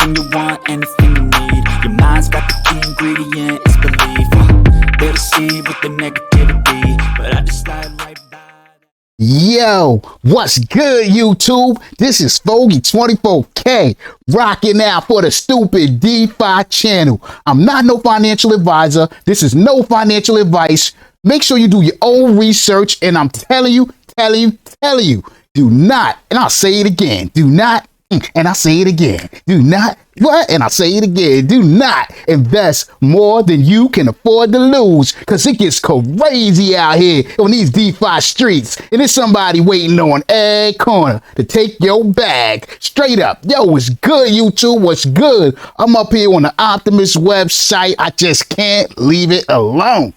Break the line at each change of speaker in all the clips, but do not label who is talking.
Anything you want, anything you need. Your mind's got the key ingredient, it's belief. They'll deceive with the negativity, but I just slide right by.
Yo, what's good, YouTube? This is Foggy24K rocking out for the stupid DeFi channel. I'm not no financial advisor. This is no financial advice. Make sure you do your own research, and I'm telling you, do not, and I'll say it again, do not, and I'll say it again, do not, what? And I'll say it again, do not invest more than you can afford to lose, because it gets crazy out here on these DeFi streets, and there's somebody waiting on every corner to take your bag straight up. Yo, what's good, YouTube? What's good? I'm up here on the Optimus website. I just can't leave it alone.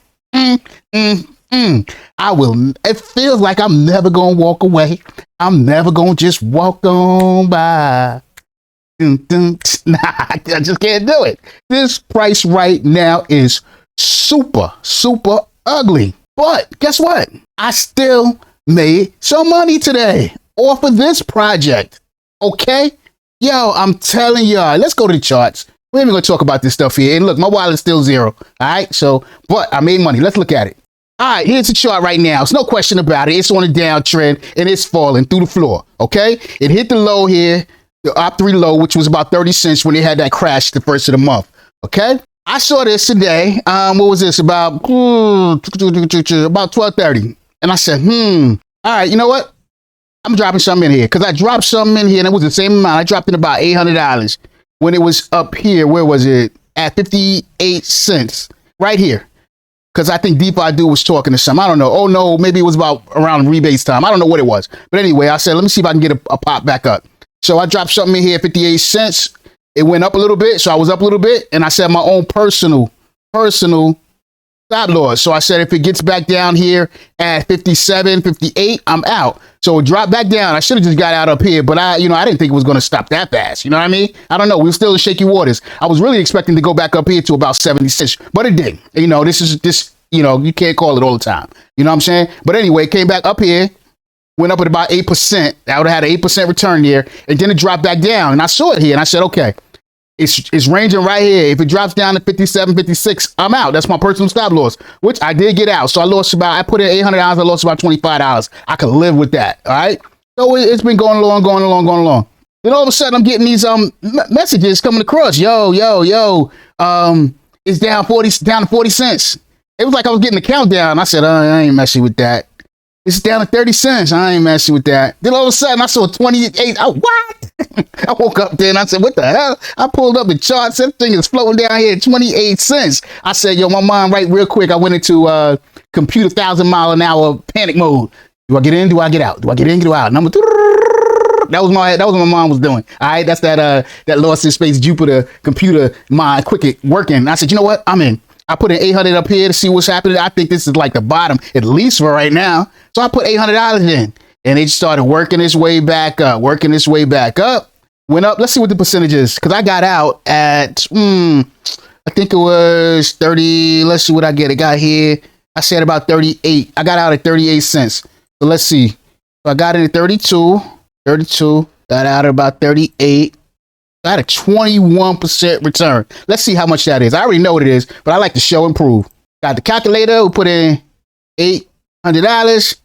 It feels like I'm never gonna walk away. I'm never gonna just walk on by. Nah, I just can't do it. This price right now is super ugly. But guess what? I still made some money today off of this project. Okay? Yo, I'm telling y'all, let's go to the charts. We're even gonna talk about this stuff here. And look, my wallet's still zero. All right, so, but I made money. Let's look at it. All right, here's the chart right now. It's no question about it. It's on a downtrend and it's falling through the floor. Okay, it hit the low here, the Op3 low, which was about 30 cents when they had that crash the first of the month. Okay, I saw this today. What was this? About 12:30, and I said, all right, you know what? I'm dropping something in here because I dropped something in here and it was the same amount. I dropped in about $800 when it was up here. Where was it? At 58 cents, right here. Because I think DeFi dude was talking to some. I don't know. Oh, no, maybe it was about around rebates time. I don't know what it was. But anyway, I said, let me see if I can get a pop back up. So I dropped something in here, 58 cents. It went up a little bit. So I was up a little bit. And I set my own personal stop loss. So I said, if it gets back down here at 57, 58, I'm out. So it dropped back down. I should have just got out up here, but I didn't think it was going to stop that fast. You know what I mean? I don't know. We were still in shaky waters. I was really expecting to go back up here to about 76, but it didn't. You know, you can't call it all the time. You know what I'm saying? But anyway, it came back up here, went up at about 8%. I would have had an 8% return there, and then it dropped back down. And I saw it here, and I said, okay, it's ranging right here. If it drops down to 57, 56, I'm out. That's my personal stop loss, which I did get out. So I put in $800. I lost about $25. I could live with that. All right. So it's been going along. Then all of a sudden I'm getting these messages coming across. Yo, it's down to 40 cents. It was like I was getting the countdown. I said, I ain't messing with that. It's down to 30 cents. I ain't messing with that. Then all of a sudden I saw 28. What? I woke up there and I said, what the hell? I pulled up the charts. That thing is floating down here at 28 cents. I said, yo, my mind right real quick. I went into computer 1,000-mile-an-hour panic mode. Do I get in? Do I get out? Do I get in? Do I get out? Number that was what my mind was doing. All right. That's that Lost in Space Jupiter computer mind quick working. I said, you know what? I'm in. I put in 800 up here to see what's happening. I think this is like the bottom, at least for right now. So I put $800 in, and it started working its way back up, went up. Let's see what the percentage is, because I got out at, I think it was 30. Let's see what I get. It got here. I said about 38. I got out at 38 cents. So let's see. So I got in at 32, got out at about 38. I had a 21% return. Let's see how much that is. I already know what it is, but I like to show and prove. Got the calculator. We put in $800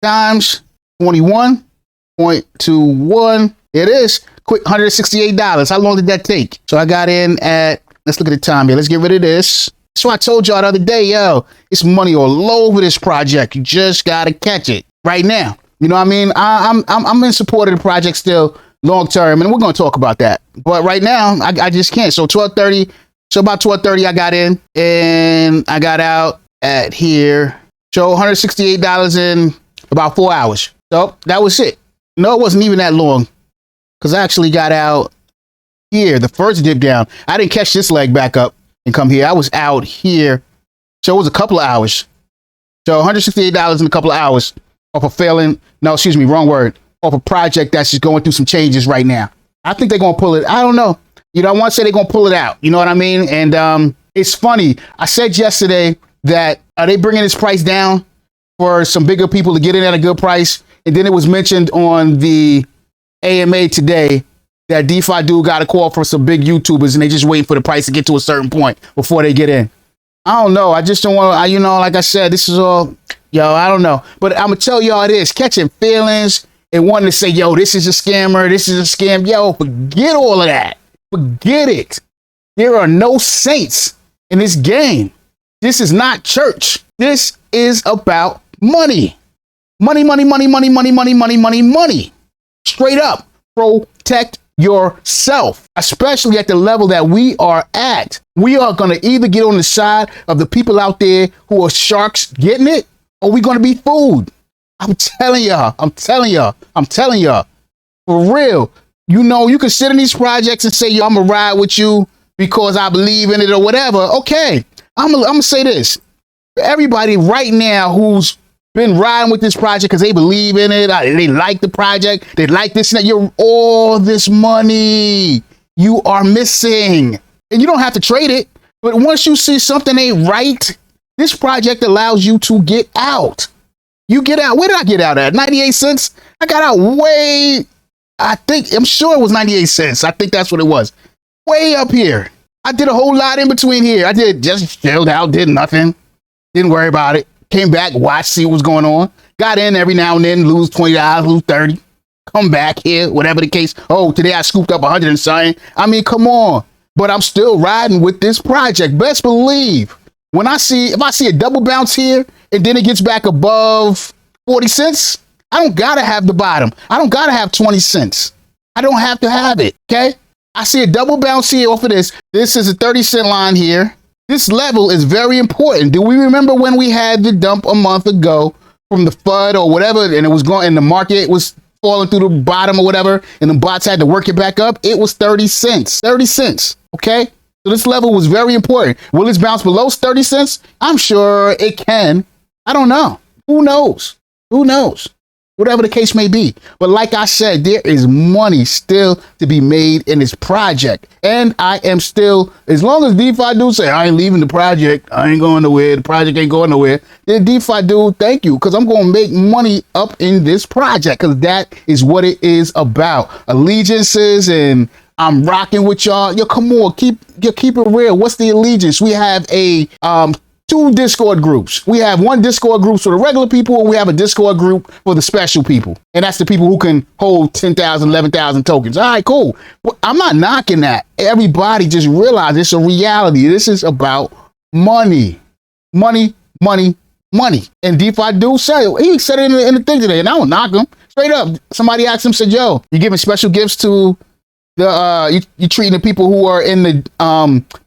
times 21.21. It is quick $168. How long did that take? So I got in at, let's look at the time here. Let's get rid of this. So I told y'all the other day, yo, it's money all over this project. You just got to catch it right now. You know what I mean? I'm in support of the project still. Long term, and we're going to talk about that. But right now, I just can't. So about 12:30, I got in, and I got out at here. So $168 in about 4 hours. So that was it. No, it wasn't even that long, because I actually got out here, the first dip down. I didn't catch this leg back up and come here. I was out here. So it was a couple of hours. So $168 in a couple of hours off of wrong word. Off a project that's just going through some changes right now. I think they're going to pull it. I don't know. I want to say they're going to pull it out. You know what I mean? And it's funny. I said yesterday that are they bringing this price down for some bigger people to get in at a good price? And then it was mentioned on the AMA today that DeFi dude got a call from some big YouTubers and they just waiting for the price to get to a certain point before they get in. I don't know. I just don't want to, you know, like I said, this is all, yo, I don't know. But I'm going to tell y'all this, catching feelings and wanting to say, yo, this is a scammer, this is a scam. Yo, forget all of that. Forget it. There are no saints in this game. This is not church. This is about money. Money, money, money, money, money, money, money, money, money. Straight up. Protect yourself, especially at the level that we are at. We are going to either get on the side of the people out there who are sharks getting it, or we're going to be fooled. I'm telling y'all, I'm telling y'all, I'm telling y'all, for real. You know, you can sit in these projects and say, yo, I'm going to ride with you because I believe in it or whatever. Okay, I'm going to say this. Everybody right now who's been riding with this project because they believe in it, they like the project, they like this and that, you're all this money you are missing. And you don't have to trade it, but once you see something ain't right, this project allows you to get out. You get out. Where did I get out at? 98 cents? I got out way, I'm sure it was 98 cents. I think that's what it was. Way up here. I did a whole lot in between here. I did just chilled out, did nothing. Didn't worry about it. Came back, watched, see what was going on. Got in every now and then, lose $20, lose 30. Come back here, whatever the case. Oh, today I scooped up 100 and something. I mean, come on. But I'm still riding with this project. Best believe when if I see a double bounce here and then it gets back above 40 cents, I don't gotta have the bottom. I don't gotta have 20 cents. I don't have to have it, okay? I see a double bounce here off of this. This is a 30-cent line here. This level is very important. Do we remember when we had the dump a month ago from the FUD or whatever, and it was going, and the market was falling through the bottom or whatever, and the bots had to work it back up? It was 30 cents. 30 cents, okay? So this level was very important. Will it bounce below 30 cents? I'm sure it can. I don't know. Who knows? Who knows? Whatever the case may be. But like I said, there is money still to be made in this project. And I am still, as long as DeFi dude say, I ain't leaving the project, I ain't going nowhere, the project ain't going nowhere, then DeFi dude, thank you, because I'm going to make money up in this project, because that is what it is about. Allegiances, and I'm rocking with y'all. Yo, come on, keep it real. What's the allegiance? We have a two Discord groups. We have one Discord group for the regular people, and we have a Discord group for the special people. And that's the people who can hold 10,000, 11,000 tokens. All right, cool. Well, I'm not knocking that. Everybody just realize it's a reality. This is about money. Money, money, money. And DeFi dude said, he said it in the thing today, and I don't knock him. Straight up. Somebody asked him, said, yo, you giving special gifts to the you treating the people who are in the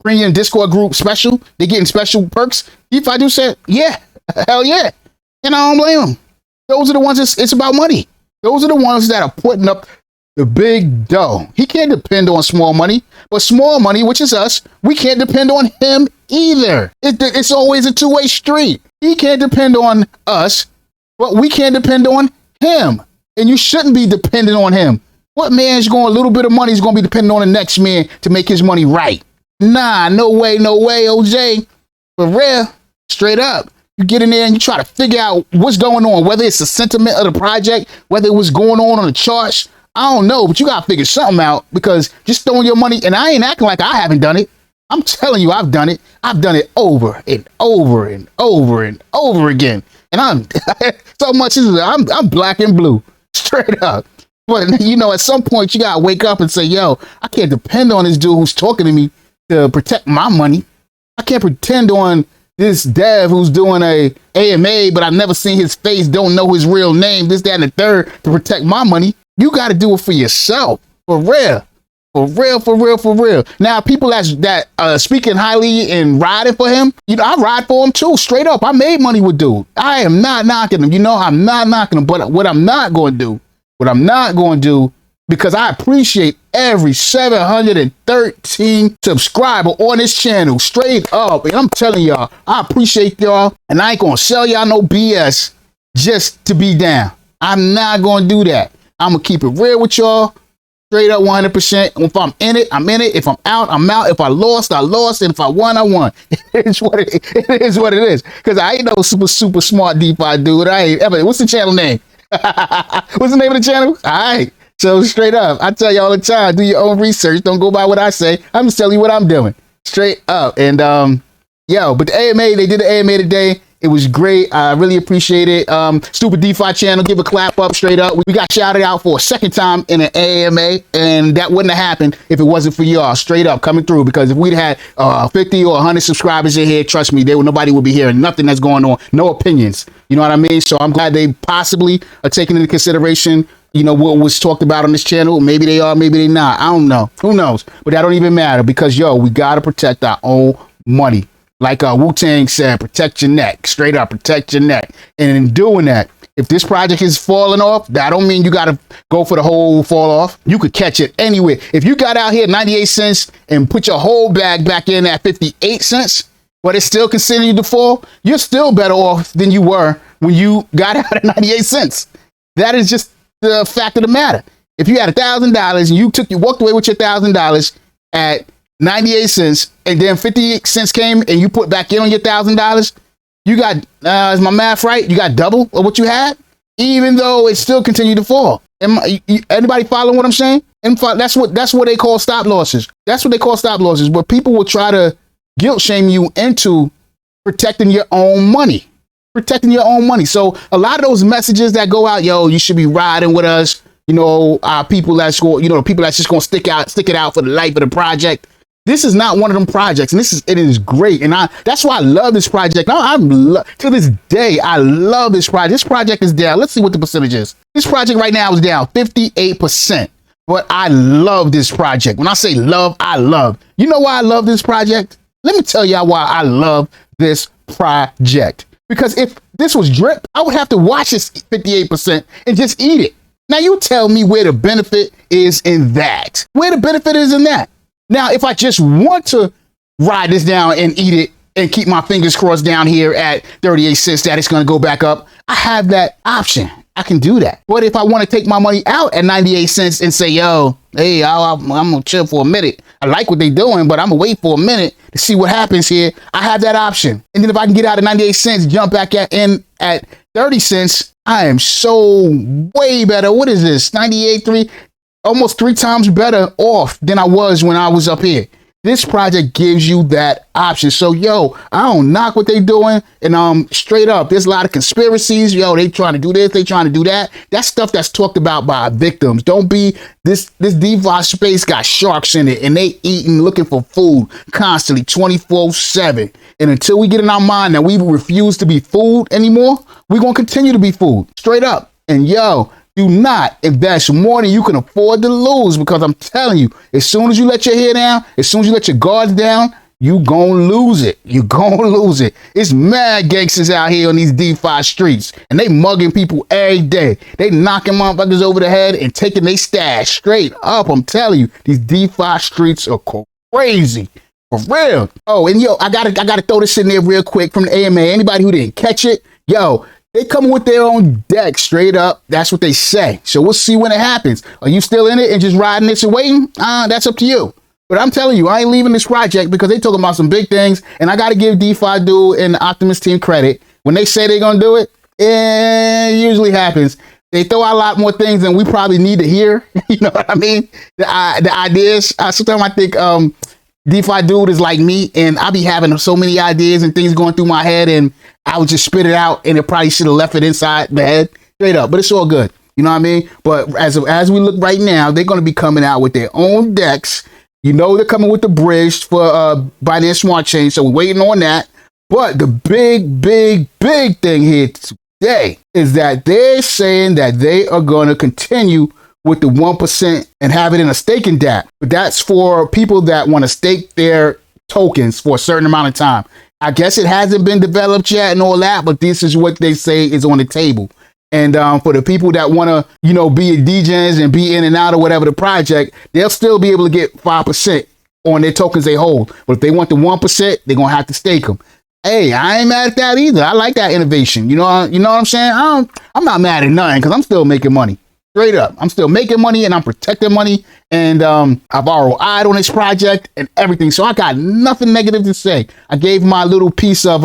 premium Discord group special? They getting special perks? DeFi dude said, yeah, hell yeah. And I don't blame them. Those are the ones it's about money. Those are the ones that are putting up the big dough. He can't depend on small money, but small money, which is us, we can't depend on him either. It's always a two-way street. He can't depend on us, but we can't depend on him. And you shouldn't be dependent on him. What man's going, a little bit of money is going to be dependent on the next man to make his money right? Nah, no way, OJ. For real, straight up. You get in there and you try to figure out what's going on, whether it's the sentiment of the project, whether it was going on the charts. I don't know, but you got to figure something out, because just throwing your money, and I ain't acting like I haven't done it. I'm telling you, I've done it. I've done it over and over and over and over again. And I'm so much, I'm black and blue, straight up. But, you know, at some point, you got to wake up and say, yo, I can't depend on this dude who's talking to me to protect my money. I can't pretend on this dev who's doing a AMA, but I've never seen his face, don't know his real name, this, that, and the third, to protect my money. You got to do it for yourself. For real. For real, for real, for real. Now, people that speaking highly and riding for him, you know, I ride for him too, straight up. I made money with dude. I am not knocking him. You know, I'm not knocking him. But what I'm not going to do, because I appreciate every 713 subscriber on this channel, straight up. And I'm telling y'all, I appreciate y'all, and I ain't going to sell y'all no BS just to be down. I'm not going to do that. I'm going to keep it real with y'all, straight up 100%. If I'm in it, I'm in it. If I'm out, I'm out. If I lost, I lost. And if I won, I won. It is what it is. Because I ain't no super smart DeFi dude. I ain't ever. What's the channel name? What's the name of the channel? All right. So straight up, I tell you all the time, do your own research. Don't go by what I say. I'm just telling you what I'm doing. Straight up. And but the AMA, they did the AMA today. It was great. I really appreciate it. Stupid DeFi channel, give a clap up straight up. We got shouted out for a second time in an AMA, and that wouldn't have happened if it wasn't for y'all straight up coming through. Because if we'd had 50 or 100 subscribers in here, trust me, nobody would be hearing nothing that's going on. No opinions. You know what I mean? So I'm glad they possibly are taking into consideration, what was talked about on this channel. Maybe they are, maybe they not. I don't know. Who knows? But that don't even matter because, we got to protect our own money. Like Wu-Tang said, protect your neck. Straight up, protect your neck. And in doing that, if this project is falling off, that don't mean you got to go for the whole fall off. You could catch it anywhere. If you got out here 98 cents and put your whole bag back in at 58 cents, but it still continued to fall, you're still better off than you were when you got out at 98 cents. That is just the fact of the matter. If you had $1,000 and you walked away with your $1,000 at 98 cents, and then 58 cents came and you put back in on your $1,000, you got, is my math right? You got double of what you had, even though it still continued to fall. Anybody following what I'm saying? And that's what they call stop losses. That's what they call stop losses, where people will try to guilt shame you into protecting your own money. Protecting your own money. So a lot of those messages that go out, you should be riding with us. People that's going, the people that's just going to stick it out for the life of the project. This is not one of them projects, and it is great, and that's why I love this project. To this day, I love this project. This project is down. Let's see what the percentage is. This project right now is down 58%, but I love this project. When I say love, I love. You know why I love this project? Let me tell y'all why I love this project. Because if this was drip, I would have to watch this 58% and just eat it. Now you tell me where the benefit is in that. Where the benefit is in that. Now, if I just want to ride this down and eat it and keep my fingers crossed down here at 38 cents that it's going to go back up, I have that option. I can do that. But if I want to take my money out at 98 cents and say, hey, I'm going to chill for a minute. I like what they're doing, but I'm going to wait for a minute to see what happens here. I have that option. And then if I can get out at 98 cents, jump back in at 30 cents, I am so way better. What is this? 98.3? Almost 3 times better off than I was when I was up here. This project gives you that option. So, I don't knock what they doing. And straight up, there's a lot of conspiracies. They trying to do this, they trying to do that. That's stuff that's talked about by victims. Don't be this DeFi space got sharks in it, and they eating, looking for food constantly, 24/7. And until we get in our mind that we refuse to be food anymore, we're gonna continue to be food. Straight up. And do not invest more than you can afford to lose, because I'm telling you, as soon as you let your hair down, as soon as you let your guards down, you gonna lose it. You gonna lose it. It's mad gangsters out here on these DeFi streets, and they mugging people every day. They knocking motherfuckers over the head and taking their stash straight up. I'm telling you, these DeFi streets are crazy. For real. Oh, and I gotta throw this in there real quick from the AMA. Anybody who didn't catch it, they come with their own deck, straight up. That's what they say. So we'll see when it happens. Are you still in it and just riding this and waiting? That's up to you. But I'm telling you, I ain't leaving this project because they talking about some big things. And I got to give DeFi Dude and the Optimus team credit. When they say they're going to do it, it usually happens. They throw out a lot more things than we probably need to hear. You know what I mean? The ideas. Sometimes I think DeFi Dude is like me, and I be having so many ideas and things going through my head, and I would just spit it out, and it probably should have left it inside the head straight up, but it's all good. You know what I mean? But as we look right now, they're going to be coming out with their own decks. They're coming with the bridge for Binance Smart Chain, so we're waiting on that. But the big thing here today is that they're saying that they are going to continue with the 1% and have it in a staking DApp. But that's for people that want to stake their tokens for a certain amount of time. I guess it hasn't been developed yet and all that, but this is what they say is on the table. And for the people that want to, be a DJs and be in and out or whatever the project, they'll still be able to get 5% on their tokens they hold. But if they want the 1%, they're going to have to stake them. Hey, I ain't mad at that either. I like that innovation. You know what I'm saying? I'm not mad at nothing because I'm still making money. Straight up. I'm still making money and I'm protecting money. And I've ROI'd on this project and everything. So I got nothing negative to say. I gave my little piece of,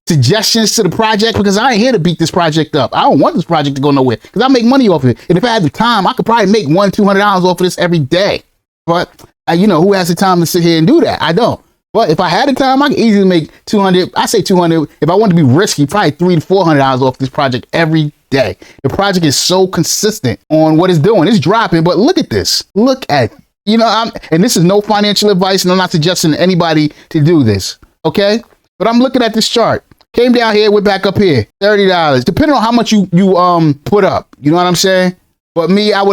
suggestions to the project, because I ain't here to beat this project up. I don't want this project to go nowhere because I make money off of it. And if I had the time, I could probably make $100-200 off of this every day. But who has the time to sit here and do that? I don't. But if I had the time, I could easily make 200. I say 200. If I want to be risky, probably $300 to $400 off this project every day. The project is so consistent on what it's doing. It's dropping, but look at this. Look at, and this is no financial advice, and I'm not suggesting anybody to do this. Okay, but I'm looking at this chart. Came down here, went back up here, $30. Depending on how much you put up, you know what I'm saying? But me, I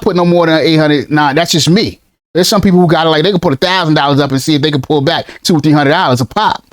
put no more than 800. Nah, that's just me. There's some people who got it, they could put $1,000 up and see if they can pull back $200-300 a pop,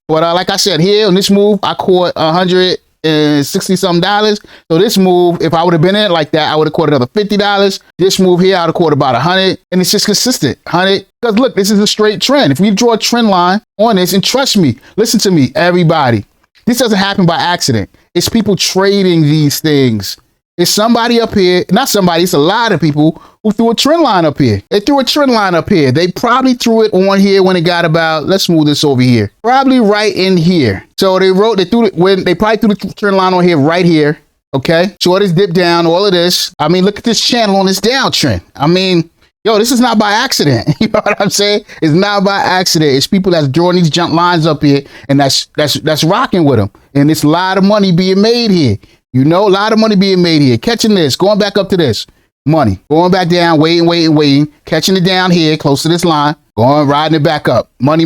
But like I said, here on this move, I caught $160-something. So this move, if I would have been in it like that, I would have caught another $50. This move here, I would have caught about 100, and it's just consistent, 100. Because look, this is a straight trend. If we draw a trend line on this, and trust me, listen to me, everybody, this doesn't happen by accident. It's people trading these things. It's somebody up here, not somebody, it's a lot of people who threw a trend line up here. They threw a trend line up here. They probably threw it on here when it got about, let's move this over here, probably right in here. So they probably threw the trend line on here, right here. Okay. Short is dipped down, all of this. Look at this channel on this downtrend. This is not by accident. You know what I'm saying? It's not by accident. It's people that's drawing these jump lines up here, and that's rocking with them. And it's a lot of money being made here. A lot of money being made here. Catching this, going back up to this. Money. Going back down, waiting. Catching it down here, close to this line. Riding it back up. Money.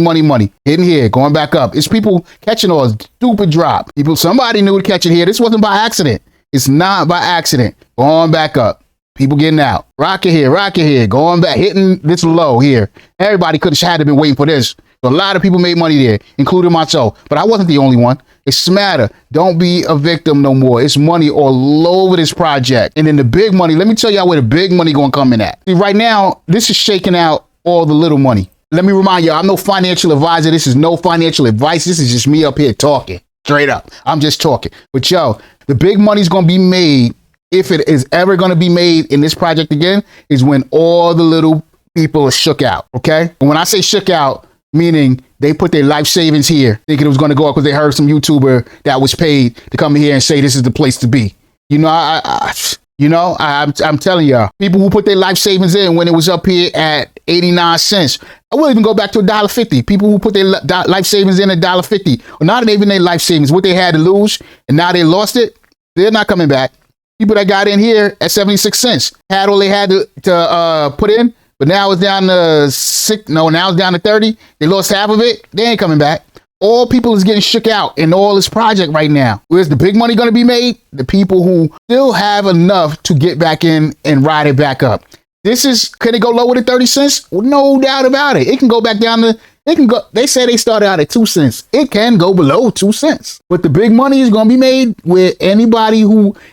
Hitting here, going back up. It's people catching all stupid drop. Somebody knew to catch it here. This wasn't by accident. It's not by accident. Going back up. People getting out. Rocket here. Going back, hitting this low here. Everybody could have been waiting for this. A lot of people made money there, including myself. But I wasn't the only one. It's smatter. Don't be a victim no more. It's money all over this project. And then the big money, let me tell y'all where the big money gonna come in at. See, right now, this is shaking out all the little money. Let me remind y'all, I'm no financial advisor. This is no financial advice. This is just me up here talking. Straight up. I'm just talking. But the big money's gonna be made, if it is ever gonna be made in this project again, is when all the little people are shook out, okay? And when I say shook out, meaning they put their life savings here, thinking it was going to go up because they heard some YouTuber that was paid to come here and say this is the place to be. I'm telling y'all, people who put their life savings in when it was up here at 89 cents. I will even go back to $1.50. People who put their life savings in at $1.50, or not even their life savings, what they had to lose, and now they lost it, they're not coming back. People that got in here at 76 cents had all they had to put in. But now it's down to now it's down to 30. They lost half of it. They ain't coming back. All people is getting shook out in all this project right now. Where's the big money going to be made? The people who still have enough to get back in and ride it back up. Can it go lower than 30 cents? Well, no doubt about it. It can go back down to, they say they started out at 2 cents. It can go below 2 cents. But the big money is going to be made with anybody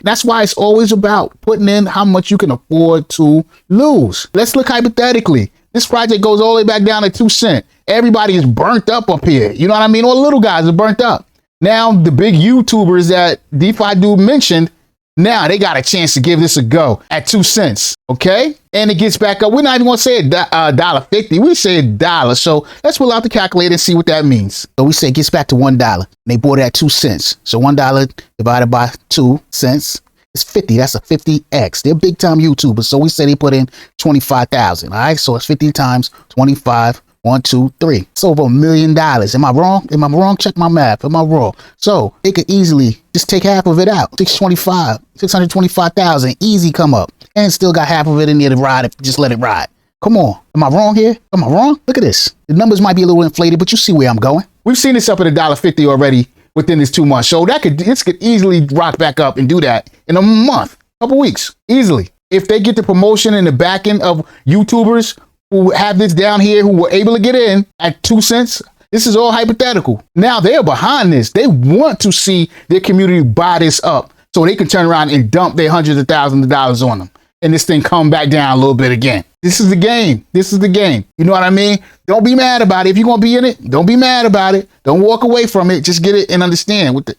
that's why it's always about putting in how much you can afford to lose. Let's look hypothetically. This project goes all the way back down to 2 cents. Everybody is burnt up here. You know what I mean? All the little guys are burnt up. Now, the big YouTubers that DeFi dude mentioned, now they got a chance to give this a go at 2 cents, okay? And it gets back up. We're not even going to say $1.50. We say $1. So let's pull out the calculator and see what that means. So we say it gets back to $1. They bought it at 2 cents. So $1 divided by 2 cents is 50. That's a 50x. They're big time YouTubers. So we say they put in 25,000. All right. So it's 50 times 25. 1, 2, 3. It's over $1 million. Am I wrong? Check my math. Am I wrong? So they could easily just take half of it out. 625,000. Easy come up. And still got half of it in there to ride it. Just let it ride. Come on. Am I wrong here? Am I wrong? Look at this. The numbers might be a little inflated, but you see where I'm going. We've seen this up at $1.50 already within this 2 months. So this could easily rock back up and do that in a month, couple weeks, easily. If they get the promotion in the back end of YouTubers who have this down here, who were able to get in at 2 cents. This is all hypothetical. Now they're behind this. They want to see their community buy this up so they can turn around and dump their hundreds of thousands of dollars on them. And this thing come back down a little bit again. This is the game. This is the game. You know what I mean? Don't be mad about it. If you're going to be in it, don't be mad about it. Don't walk away from it. Just get it and understand it.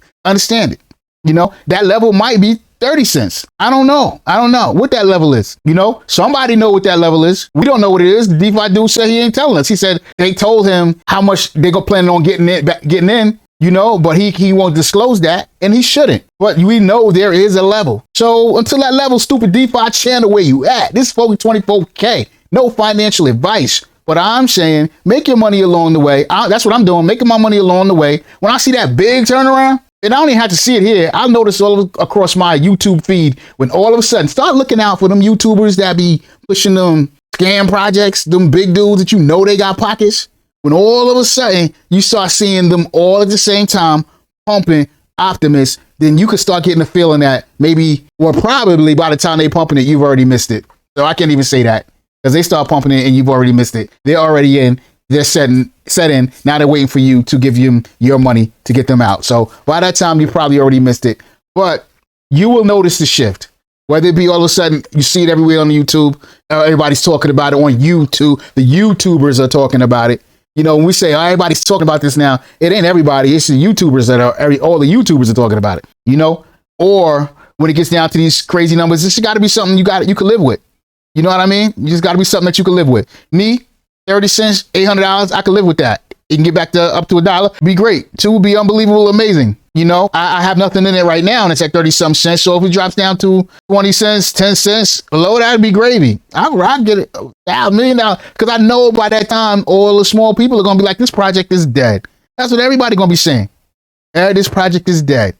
That level might be 30 cents. I don't know what that level is. Somebody know what that level is. We don't know what it is. The DeFi dude said he ain't telling us. He said they told him how much they go planning on getting in. you know, but he won't disclose that, and he shouldn't. But we know there is a level. So until that level, stupid DeFi channel, where you at? This is Pokt 24K. No financial advice. But I'm saying, make your money along the way. That's what I'm doing, making my money along the way. When I see that big turnaround, and I don't even have to see it here, I'll notice all across my YouTube feed when all of a sudden, start looking out for them YouTubers that be pushing them scam projects, them big dudes that you know they got pockets. When all of a sudden you start seeing them all at the same time pumping Optimus, then you could start getting the feeling that maybe, or probably by the time they pumping it, you've already missed it. So I can't even say that, because they start pumping it and you've already missed it. They're already in. They're set in. Now they're waiting for you to give you your money to get them out. So by that time, you probably already missed it. But you will notice the shift. Whether it be all of a sudden, you see it everywhere on YouTube. Everybody's talking about it on YouTube. The YouTubers are talking about it. You know, when we say, oh, everybody's talking about this now, it ain't everybody. It's the YouTubers that are, all the YouTubers are talking about it, you know? Or when it gets down to these crazy numbers, this got to be something you can live with. You know what I mean? You just got to be something that you can live with. Me, 30 cents, $800, I can live with that. You can get back to up to $1, be great. 2 would be unbelievable, amazing. You know, I have nothing in it right now, and it's at 30 some cents. So if it drops down to 20 cents, 10 cents, below that'd be gravy. I'll get it $1 million, because I know by that time all the small people are gonna be like, this project is dead. That's what everybody gonna be saying. This project is dead.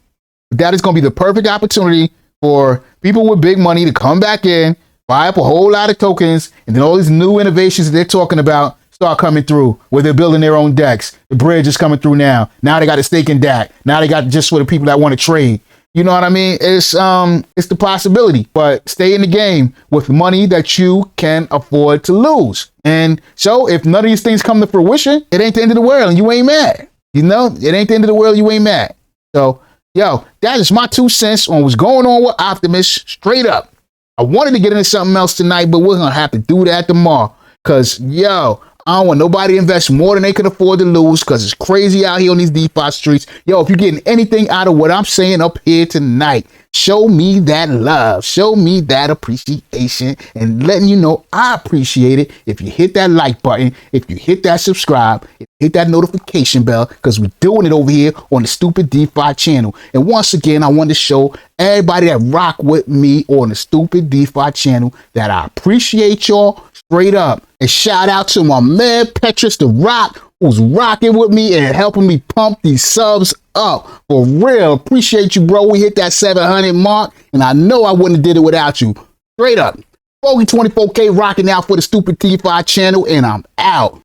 But that is gonna be the perfect opportunity for people with big money to come back in, buy up a whole lot of tokens, and then all these new innovations that they're talking about start coming through, where they're building their own decks. The bridge is coming through now. Now they got a stake in DAC. Now they got just for the people that want to trade. You know what I mean? It's the possibility, but stay in the game with money that you can afford to lose. And so if none of these things come to fruition, it ain't the end of the world and you ain't mad. You know, it ain't the end of the world, you ain't mad. So, yo, that is my 2 cents on what's going on with Optimus, straight up. I wanted to get into something else tonight, but we're going to have to do that tomorrow. Because, yo, I don't want nobody to invest more than they can afford to lose, because it's crazy out here on these DeFi streets. Yo, if you're getting anything out of what I'm saying up here tonight, show me that love. Show me that appreciation, and letting you know I appreciate it if you hit that like button, if you hit that subscribe, if you hit that notification bell, because we're doing it over here on the Stupid DeFi channel. And once again, I want to show everybody that rock with me on the Stupid DeFi channel that I appreciate y'all straight up. And shout out to my man Petrus the Rock, who's rocking with me and helping me pump these subs up. For real, appreciate you, bro. We hit that 700 mark, and I know I wouldn't have did it without you. Straight up. Pokt 24K rocking out for the Stupid DeFi channel, and I'm out.